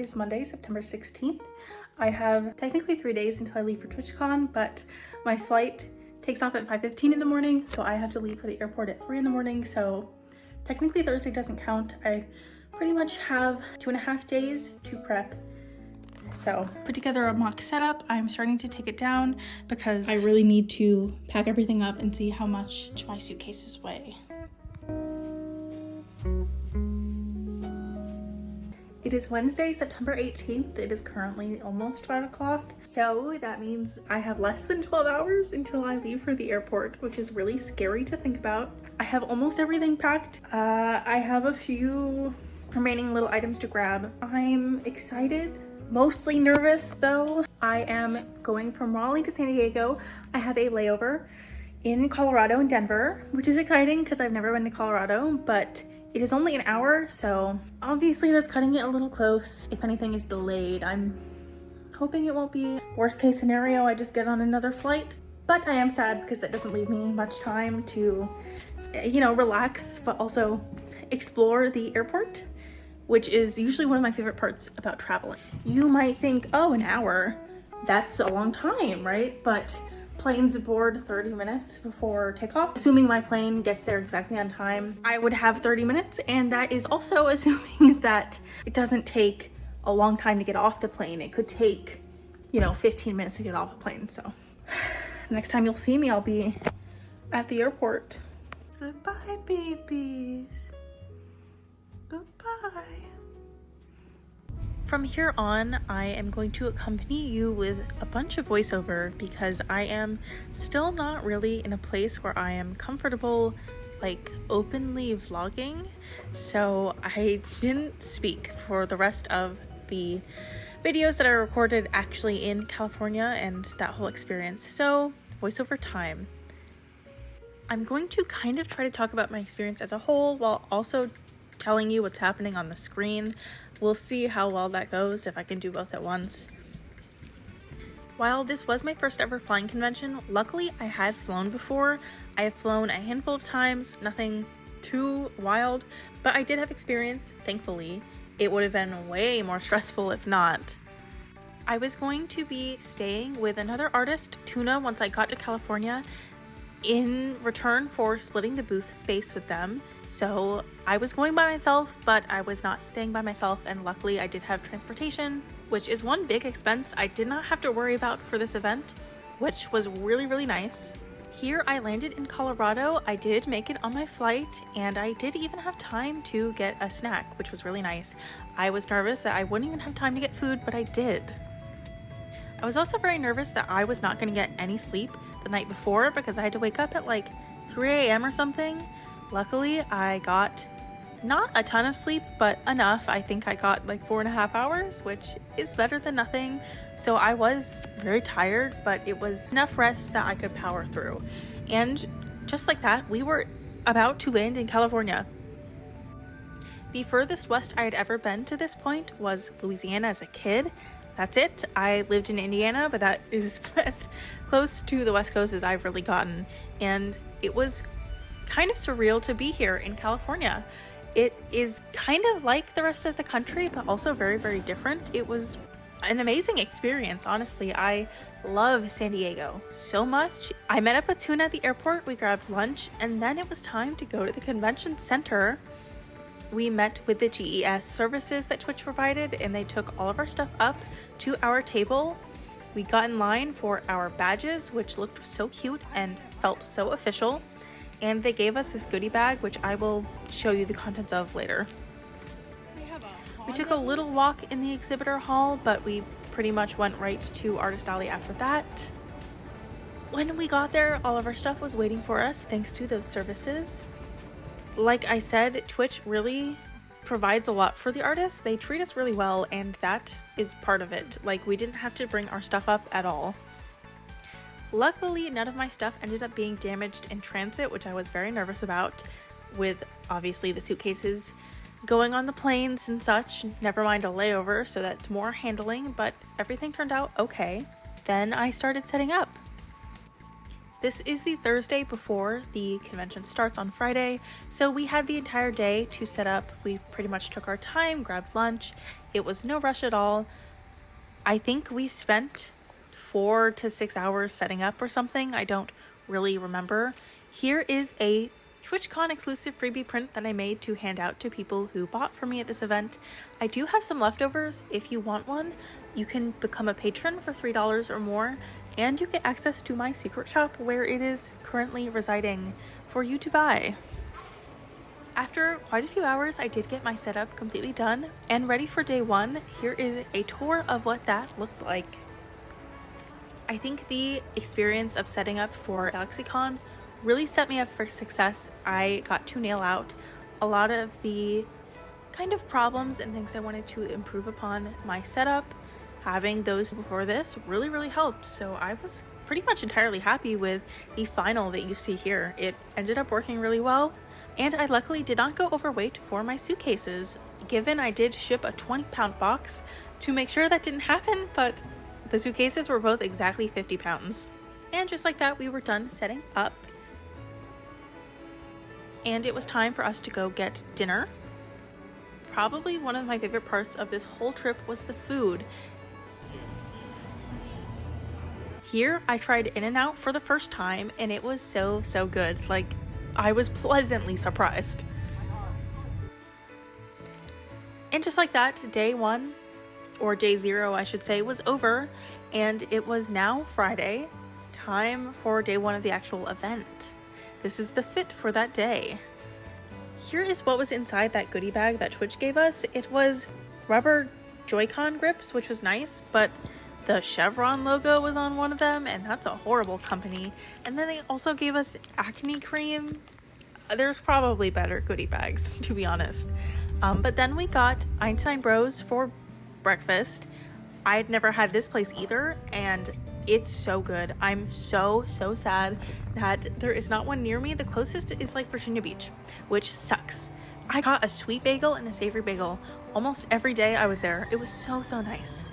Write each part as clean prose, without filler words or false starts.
It is Monday, September 16th. I have technically 3 days until I leave for Twitchcon, but my flight takes off at 5:15 in the morning, so I have to leave for the airport at 3 in the morning, so technically Thursday doesn't count. I pretty much have 2.5 days to prep. So, put together a mock setup. I'm starting to take it down because I really need to pack everything up and see how much my suitcases weigh. It is Wednesday, September 18th. It is currently almost 5 o'clock. So that means I have less than 12 hours until I leave for the airport, which is really scary to think about. I have almost everything packed. I have a few remaining little items to grab. I'm excited, mostly nervous though. I am going from Raleigh to San Diego. I have a layover in Colorado and Denver, which is exciting because I've never been to Colorado, but it is only an hour, so obviously that's cutting it a little close. If anything is delayed, I'm hoping it won't be. Worst case scenario, I just get on another flight. But I am sad because that doesn't leave me much time to, relax, but also explore the airport, which is usually one of my favorite parts about traveling. You might think, oh, an hour, that's a long time, right? But planes aboard 30 minutes before takeoff. Assuming my plane gets there exactly on time, I would have 30 minutes, and that is also assuming that it doesn't take a long time to get off the plane. It could take, 15 minutes to get off a plane. So next time you'll see me, I'll be at the airport. Goodbye, babies. Goodbye. From here on, I am going to accompany you with a bunch of voiceover because I am still not really in a place where I am comfortable, openly vlogging. So I didn't speak for the rest of the videos that I recorded actually in California and that whole experience. So voiceover time. I'm going to kind of try to talk about my experience as a whole while also telling you what's happening on the screen. We'll see how well that goes, if I can do both at once. While this was my first ever flying convention, luckily I had flown before. I have flown a handful of times, nothing too wild, but I did have experience, thankfully. It would have been way more stressful if not. I was going to be staying with another artist, Tuna, once I got to California, in return for splitting the booth space with them. So I was going by myself, but I was not staying by myself, and luckily I did have transportation, which is one big expense I did not have to worry about for this event, which was really, really nice. Here I landed in Colorado. I did make it on my flight, and I did even have time to get a snack, which was really nice. I was nervous that I wouldn't even have time to get food, but I did. I was also very nervous that I was not going to get any sleep the night before because I had to wake up at 3 a.m. or something. Luckily, I got not a ton of sleep, but enough. I think I got 4.5 hours, which is better than nothing. So I was very tired, but it was enough rest that I could power through. And just like that, we were about to land in California. The furthest west I had ever been to this point was Louisiana as a kid. That's it. I lived in Indiana, but that is as close to the West Coast as I've really gotten. And it was kind of surreal to be here in California. It is kind of like the rest of the country, but also very, very different. It was an amazing experience, honestly. I love San Diego so much. I met up with Tuna at the airport, we grabbed lunch, and then it was time to go to the convention center. We met with the GES services that Twitch provided, and they took all of our stuff up to our table. We got in line for our badges, which looked so cute and felt so official. And they gave us this goodie bag, which I will show you the contents of later. We took a little walk in the exhibitor hall, but we pretty much went right to Artist Alley after that. When we got there, all of our stuff was waiting for us, thanks to those services. Like I said, Twitch really provides a lot for the artists. They treat us really well, and that is part of it. We didn't have to bring our stuff up at all. Luckily, none of my stuff ended up being damaged in transit, which I was very nervous about, with obviously the suitcases going on the planes and such, never mind a layover, so that's more handling, but everything turned out okay. Then I started setting up. This is the Thursday before the convention starts on Friday, so we had the entire day to set up. We pretty much took our time, grabbed lunch. It was no rush at all. I think we spent 4 to 6 hours setting up or something. I don't really remember. Here is a Twitchcon exclusive freebie print that I made to hand out to people who bought from me at this event. I do have some leftovers. If you want one, you can become a patron for $3 or more, and you get access to my secret shop where it is currently residing for you to buy. After quite a few hours, I did get my setup completely done and ready for day one. Here is a tour of what that looked like. I think the experience of setting up for GalaxyCon really set me up for success. I got to nail out a lot of the kind of problems and things I wanted to improve upon my setup. Having those before this really helped, so I was pretty much entirely happy with the final that you see here. It ended up working really well, and I luckily did not go overweight for my suitcases, given I did ship a 20-pound box to make sure that didn't happen, but the suitcases were both exactly 50 pounds. And just like that, we were done setting up, and it was time for us to go get dinner. Probably one of my favorite parts of this whole trip was the food. Here, I tried In-N-Out for the first time, and it was so good. Like, I was pleasantly surprised. And just like that, day one, or day 0, I should say, was over, and it was now Friday, time for day 1 of the actual event. This is the fit for that day. Here is what was inside that goodie bag that Twitch gave us. It was rubber Joy-Con grips, which was nice, but the Chevron logo was on one of them, and that's a horrible company. And then they also gave us acne cream. There's probably better goodie bags, to be honest. But then we got Einstein Bros for breakfast. I'd never had this place either, and it's so good. I'm so sad that there is not one near me. The closest is like Virginia Beach, which sucks. I got a sweet bagel and a savory bagel almost every day I was there. It was so nice.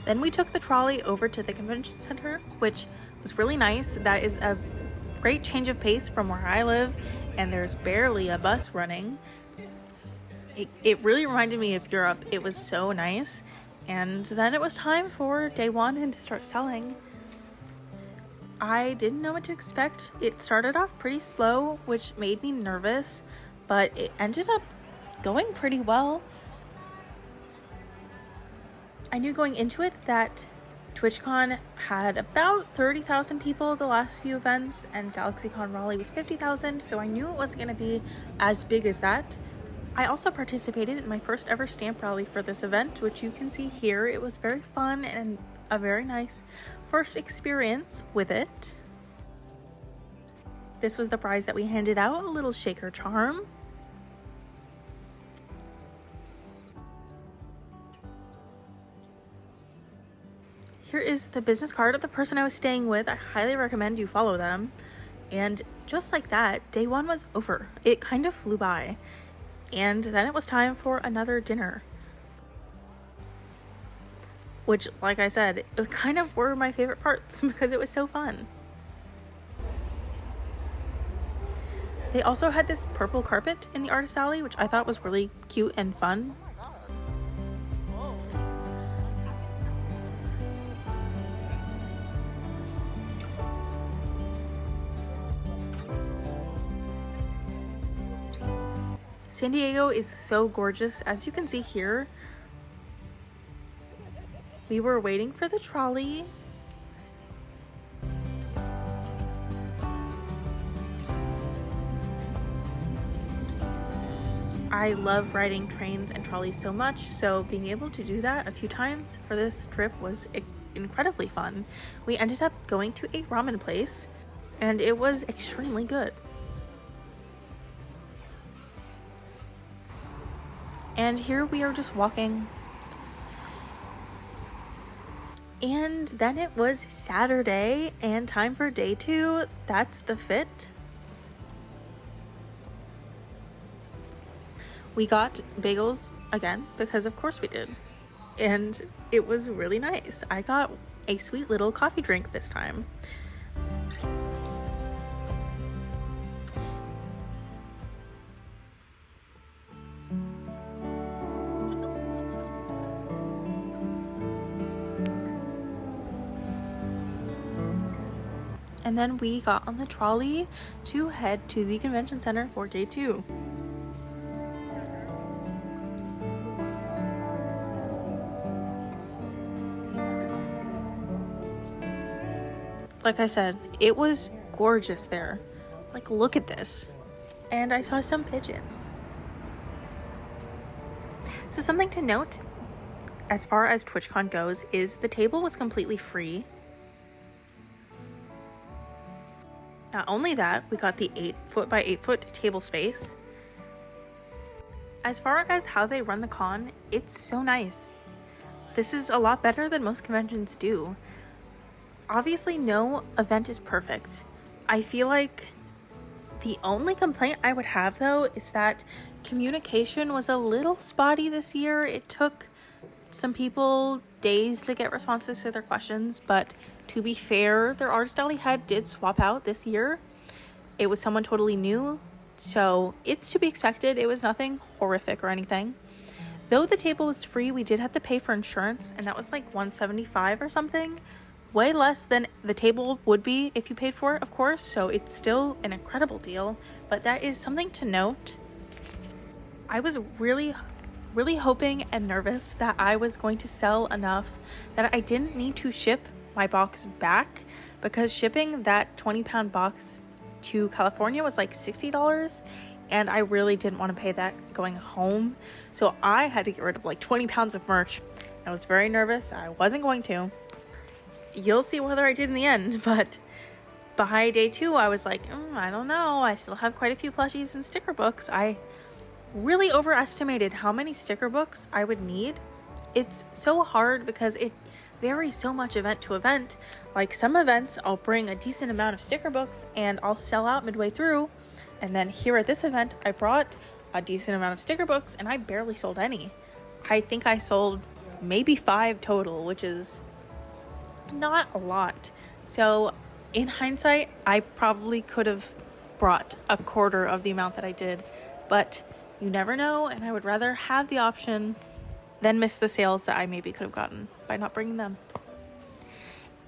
Then we took the trolley over to the convention center, which was really nice. That is a great change of pace from where I live, and there's barely a bus running. It really reminded me of Europe. It was so nice. And then it was time for day 1 and to start selling. I didn't know what to expect. It started off pretty slow, which made me nervous, but it ended up going pretty well. I knew going into it that TwitchCon had about 30,000 people the last few events, and GalaxyCon Raleigh was 50,000, so I knew it wasn't going to be as big as that. I also participated in my first ever stamp rally for this event, which you can see here. It was very fun and a very nice first experience with it. This was the prize that we handed out, a little shaker charm. Here is the business card of the person I was staying with. I highly recommend you follow them. And just like that, day 1 was over. It kind of flew by. And then it was time for another dinner. Which, like I said, it kind of were my favorite parts because it was so fun. They also had this purple carpet in the artist alley, which I thought was really cute and fun. San Diego is so gorgeous, as you can see here. We were waiting for the trolley. I love riding trains and trolleys so much, so being able to do that a few times for this trip was incredibly fun. We ended up going to a ramen place, and it was extremely good. And here we are just walking. And then it was Saturday and time for day 2. That's the fit. We got bagels again, because of course we did. And it was really nice. I got a sweet little coffee drink this time. and then we got on the trolley to head to the convention center for day 2. Like I said, it was gorgeous there. Like, look at this. And I saw some pigeons. So something to note as far as Twitchcon goes is the table was completely free. Not only that, we got the 8-foot by 8-foot table space. As far as how they run the con, it's so nice. This is a lot better than most conventions do. Obviously, no event is perfect. I feel like the only complaint I would have, though, is that communication was a little spotty this year. It took some people days to get responses to their questions, but to be fair, their artist alley head did swap out this year. It was someone totally new, so it's to be expected. It was nothing horrific or anything. Though the table was free, we did have to pay for insurance, and that was like $175 or something. Way less than the table would be if you paid for it, of course, so it's still an incredible deal, but that is something to note. I was really hoping and nervous that I was going to sell enough that I didn't need to ship my box back, because shipping that 20-pound box to California was like $60, and I really didn't want to pay that going home, so I had to get rid of like 20 pounds of merch. I was very nervous. I wasn't going to. You'll see whether I did in the end, but by day 2, I was like, I don't know. I still have quite a few plushies and sticker books. I really overestimated how many sticker books I would need. It's so hard because it varies so much event to event. Like, some events, I'll bring a decent amount of sticker books and I'll sell out midway through. And then here at this event, I brought a decent amount of sticker books and I barely sold any. I think I sold maybe 5 total, which is not a lot. So in hindsight, I probably could have brought a quarter of the amount that I did, but you never know, and I would rather have the option than miss the sales that I maybe could have gotten by not bringing them.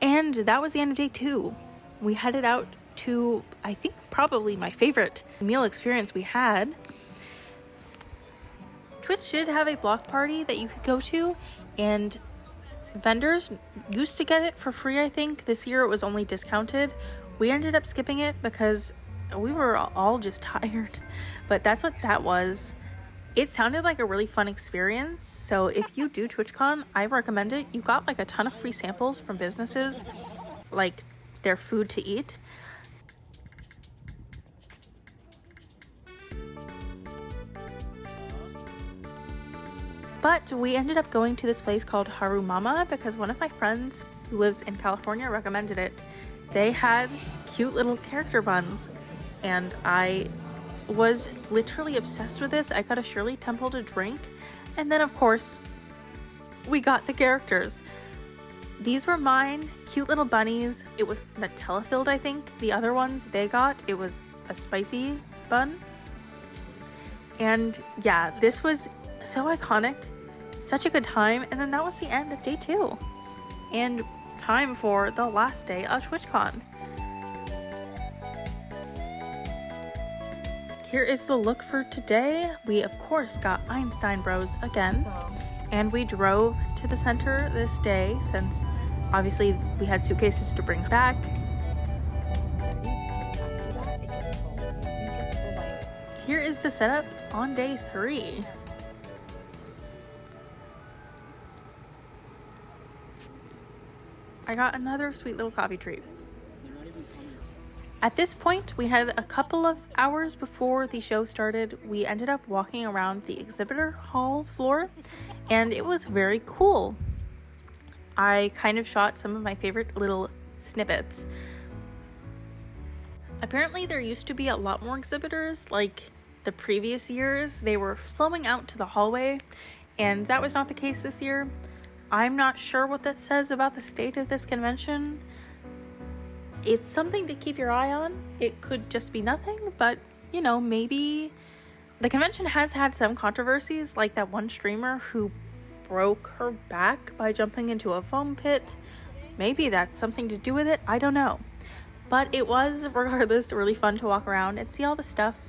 And that was the end of day 2. We headed out to, I think, probably my favorite meal experience we had. Twitch did have a block party that you could go to, and vendors used to get it for free, I think. This year it was only discounted. We ended up skipping it because we were all just tired, but that's what that was. It sounded like a really fun experience, so if you do TwitchCon, I recommend it. You got like a ton of free samples from businesses, like their food to eat. But we ended up going to this place called Haru Mama because one of my friends who lives in California recommended it. They had cute little character buns, and I was literally obsessed with this. I got a Shirley Temple to drink, and then of course we got the characters. These were mine, cute little bunnies. It was Nutella filled, I think. The other ones they got, it was a spicy bun. And yeah, this was so iconic, such a good time. And then that was the end of day 2 and time for the last day of TwitchCon. Here is the look for today. We of course got Einstein Bros again, and we drove to the center this day since obviously we had suitcases to bring back. Here is the setup on day 3. I got another sweet little coffee treat. At this point, we had a couple of hours before the show started. We ended up walking around the exhibitor hall floor, and it was very cool. I kind of shot some of my favorite little snippets. Apparently, there used to be a lot more exhibitors. Like the previous years, they were flowing out to the hallway, and that was not the case this year. I'm not sure what that says about the state of this convention. It's something to keep your eye on. It could just be nothing, but you know, maybe the convention has had some controversies, like that one streamer who broke her back by jumping into a foam pit. Maybe that's something to do with it. I don't know. But it was, regardless, really fun to walk around and see all the stuff.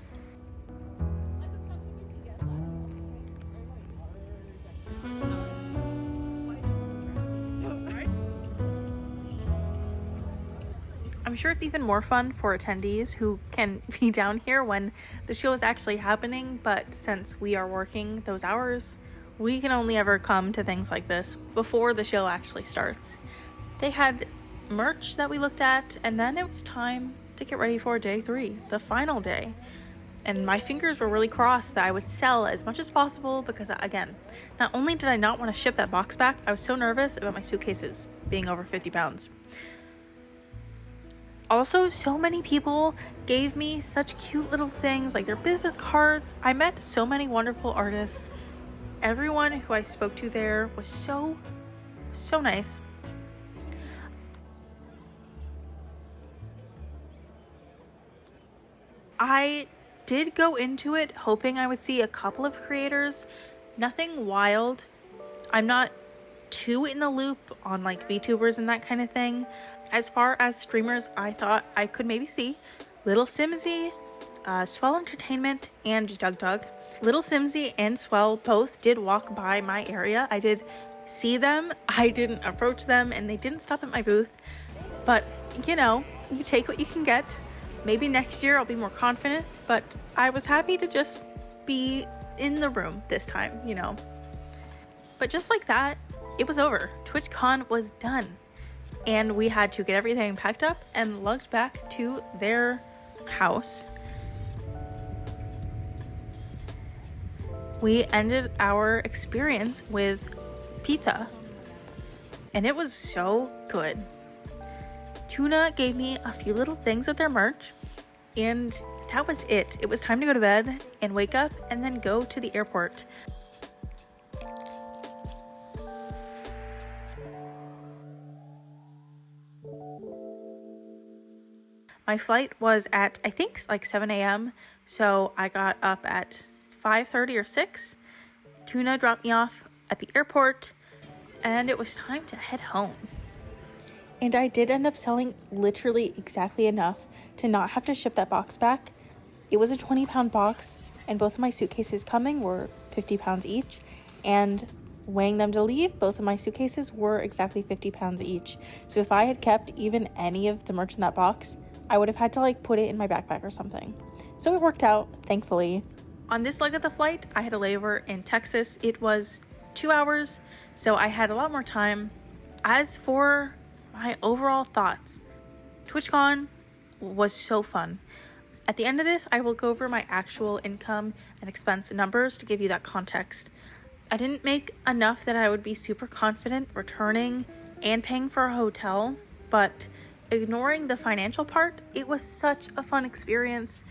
I'm sure it's even more fun for attendees who can be down here when the show is actually happening, but since we are working those hours, we can only ever come to things like this before the show actually starts. They had merch that we looked at, and then it was time to get ready for day 3, the final day. And my fingers were really crossed that I would sell as much as possible because, again, not only did I not want to ship that box back, I was so nervous about my suitcases being over 50 pounds. Also, so many people gave me such cute little things, like their business cards. I met so many wonderful artists. Everyone who I spoke to there was so nice. I did go into it hoping I would see a couple of creators, nothing wild. I'm not too in the loop on like VTubers and that kind of thing. As far as streamers, I thought I could maybe see Little Simsy, Swell Entertainment, and Doug. Little Simsy and Swell both did walk by my area. I did see them. I didn't approach them, and they didn't stop at my booth. But, you know, you take what you can get. Maybe next year I'll be more confident, but I was happy to just be in the room this time, you know. But just like that, it was over. Twitchcon was done. And we had to get everything packed up and lugged back to their house. We ended our experience with pizza, and it was so good. Tuna gave me a few little things at their merch, and that was it. It was time to go to bed and wake up and then go to the airport. My flight was at, I think, like 7 a.m. So I got up at 5:30 or 6. Tuna dropped me off at the airport, and it was time to head home. And I did end up selling literally exactly enough to not have to ship that box back. It was a 20-pound box, and both of my suitcases coming were 50 pounds each. And weighing them to leave, both of my suitcases were exactly 50 pounds each. So if I had kept even any of the merch in that box, I would have had to like put it in my backpack or something. So it worked out, thankfully. On this leg of the flight, I had a layover in Texas. It was 2 hours, so I had a lot more time. As for my overall thoughts, TwitchCon was so fun. At the end of this, I will go over my actual income and expense numbers to give you that context. I didn't make enough that I would be super confident returning and paying for a hotel, but ignoring the financial part, it was such a fun experience.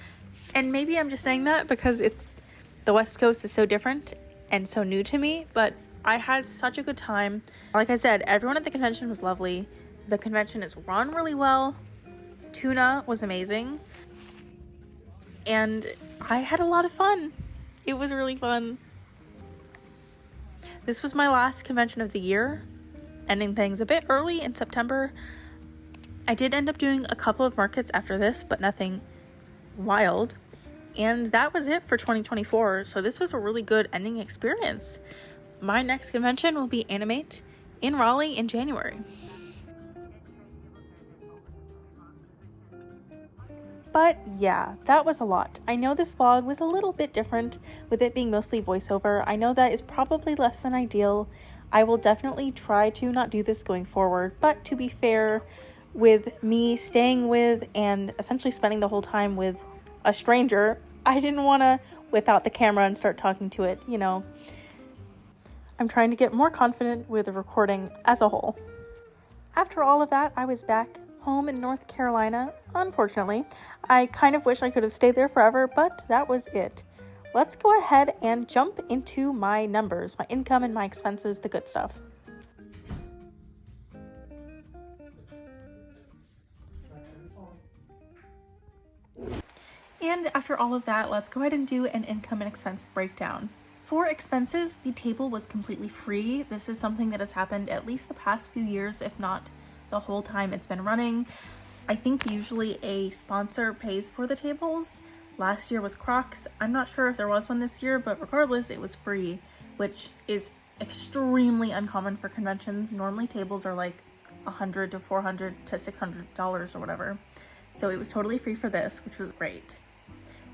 And maybe I'm just saying that because the West Coast is so different and so new to me, but I had such a good time. Like I said, everyone at the convention was lovely. The convention is run really well. Tuna was amazing. And I had a lot of fun. It was really fun. This was my last convention of the year, ending things a bit early in September. I did end up doing a couple of markets after this, but nothing wild. And that was it for 2024. So this was a really good ending experience. My next convention will be Animate in Raleigh in January. But yeah, that was a lot. I know this vlog was a little bit different with it being mostly voiceover. I know that is probably less than ideal. I will definitely try to not do this going forward, but to be fair, with me staying with and essentially spending the whole time with a stranger, I didn't want to whip out the camera and start talking to it, you know. I'm trying to get more confident with the recording as a whole. After all of that, I was back home in North Carolina, unfortunately. I kind of wish I could have stayed there forever, but that was it. Let's go ahead and jump into my numbers, my income and my expenses, the good stuff. And after all of that, let's go ahead and do an income and expense breakdown. For expenses, the table was completely free. This is something that has happened at least the past few years, if not the whole time it's been running. I think usually a sponsor pays for the tables. Last year was Crocs. I'm not sure if there was one this year, but regardless, it was free, which is extremely uncommon for conventions. Normally tables are like $100 to $400 to $600 or whatever. So it was totally free for this, which was great.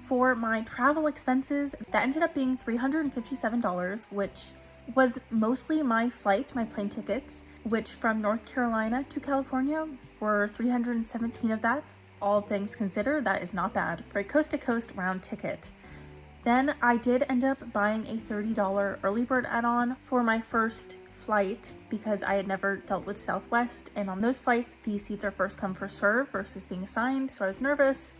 For my travel expenses, that ended up being $357, which was mostly my flight, my plane tickets, which from North Carolina to California were $317 of that. All things considered, that is not bad for a coast-to-coast round ticket. Then I did end up buying a $30 early bird add-on for my first flight because I had never dealt with Southwest, and on those flights, the seats are first come, first serve versus being assigned, so I was nervous.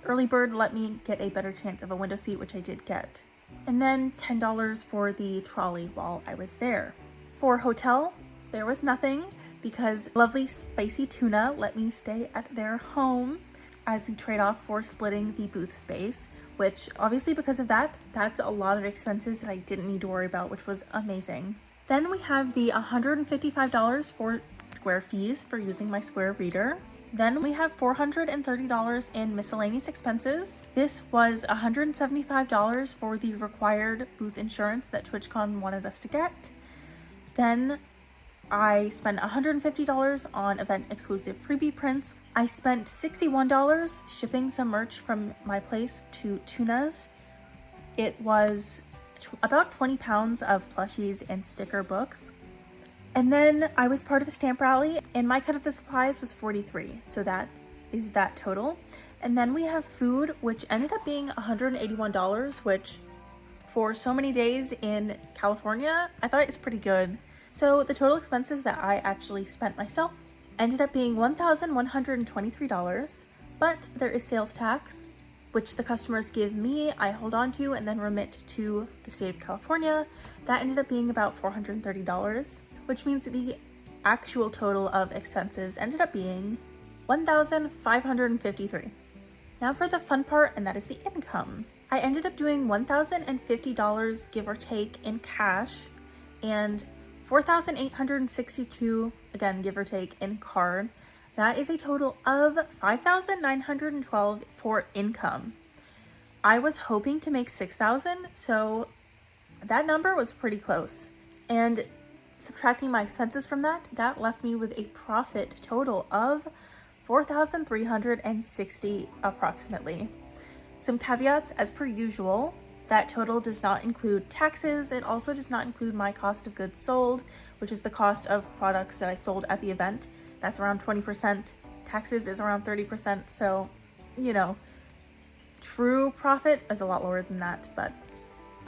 Early bird let me get a better chance of a window seat, which I did get. And then $10 for the trolley while I was there. For hotel, there was nothing because lovely spicy Tuna let me stay at their home as the trade-off for splitting the booth space, which obviously because of that, that's a lot of expenses that I didn't need to worry about, which was amazing. Then we have the $155 for Square fees for using my Square reader. Then we have $430 in miscellaneous expenses. This was $175 for the required booth insurance that TwitchCon wanted us to get. Then I spent $150 on event exclusive freebie prints. I spent $61 shipping some merch from my place to Tuna's. It was about 20 pounds of plushies and sticker books. And then I was part of a stamp rally and my cut of the supplies was $43. So that is that total. And then we have food, which ended up being $181, which for so many days in California, I thought is pretty good. So the total expenses that I actually spent myself ended up being $1,123, but there is sales tax, which the customers give me, I hold on to, and then remit to the state of California. That ended up being about $430, which means that the actual total of expenses ended up being $1,553. Now for the fun part, and that is the income. I ended up doing $1,050, give or take, in cash, and $4,862, again, give or take, in card. That is a total of $5,912 for income. I was hoping to make $6,000, so that number was pretty close. And subtracting my expenses from that, that left me with a profit total of $4,360 approximately. Some caveats as per usual. That total does not include taxes. It also does not include my cost of goods sold, which is the cost of products that I sold at the event. That's around 20%. Taxes is around 30%. So, you know, true profit is a lot lower than that, but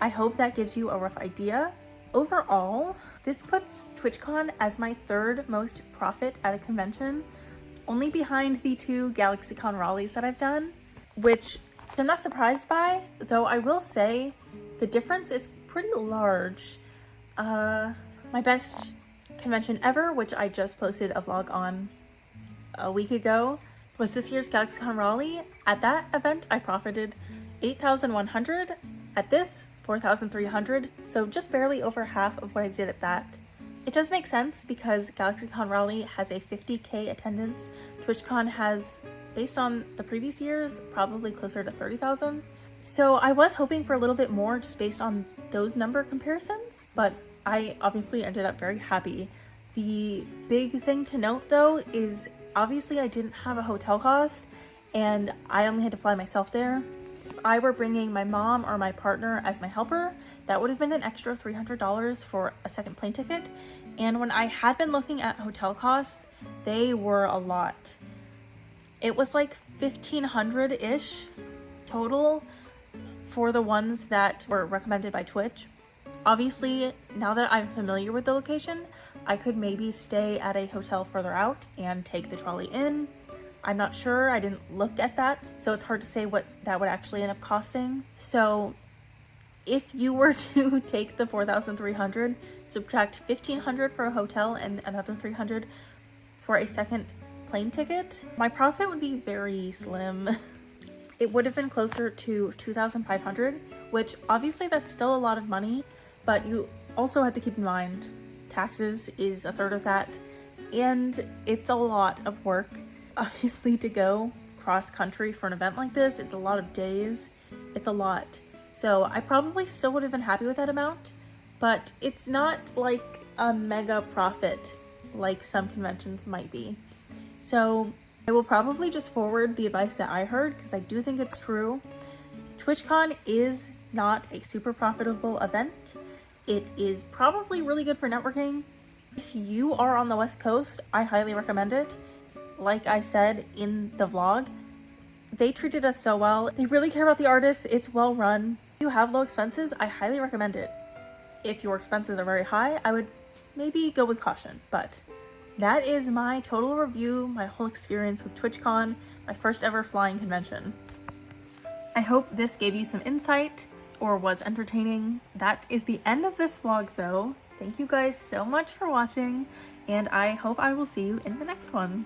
I hope that gives you a rough idea. Overall, this puts TwitchCon as my third most profit at a convention, only behind the 2 GalaxyCon Raleighs that I've done, which I'm not surprised by, though I will say the difference is pretty large. My best convention ever, which I just posted a vlog on a week ago, was this year's GalaxyCon Raleigh. At that event, I profited $8,100. At this, $4,300, so just barely over half of what I did at that. It does make sense because GalaxyCon Raleigh has a 50K attendance. TwitchCon has, based on the previous years, probably closer to 30,000. So I was hoping for a little bit more just based on those number comparisons, but I obviously ended up very happy. The big thing to note though is obviously I didn't have a hotel cost and I only had to fly myself there. If I were bringing my mom or my partner as my helper, that would have been an extra $300 for a second plane ticket. And when I had been looking at hotel costs, they were a lot. It was like $1,500-ish total for the ones that were recommended by Twitch. Obviously, now that I'm familiar with the location, I could maybe stay at a hotel further out and take the trolley in. I'm not sure, I didn't look at that, so it's hard to say what that would actually end up costing. So if you were to take the $4,300, subtract $1,500 for a hotel and another $300 for a second plane ticket, my profit would be very slim. It would have been closer to $2,500, which obviously that's still a lot of money, but you also have to keep in mind taxes is a third of that, and it's a lot of work. Obviously, to go cross country for an event like this, it's a lot of days, it's a lot. So I probably still would have been happy with that amount, but it's not like a mega profit like some conventions might be. So I will probably just forward the advice that I heard because I do think it's true. Twitchcon is not a super profitable event. It is probably really good for networking. If you are on the West Coast, I highly recommend it. Like I said in the vlog, they treated us so well. They really care about the artists. It's well run. If you have low expenses, I highly recommend it. If your expenses are very high, I would maybe go with caution. But that is my total review, my whole experience with TwitchCon, my first ever flying convention. I hope this gave you some insight or was entertaining. That is the end of this vlog though. Thank you guys so much for watching, and I hope I will see you in the next one.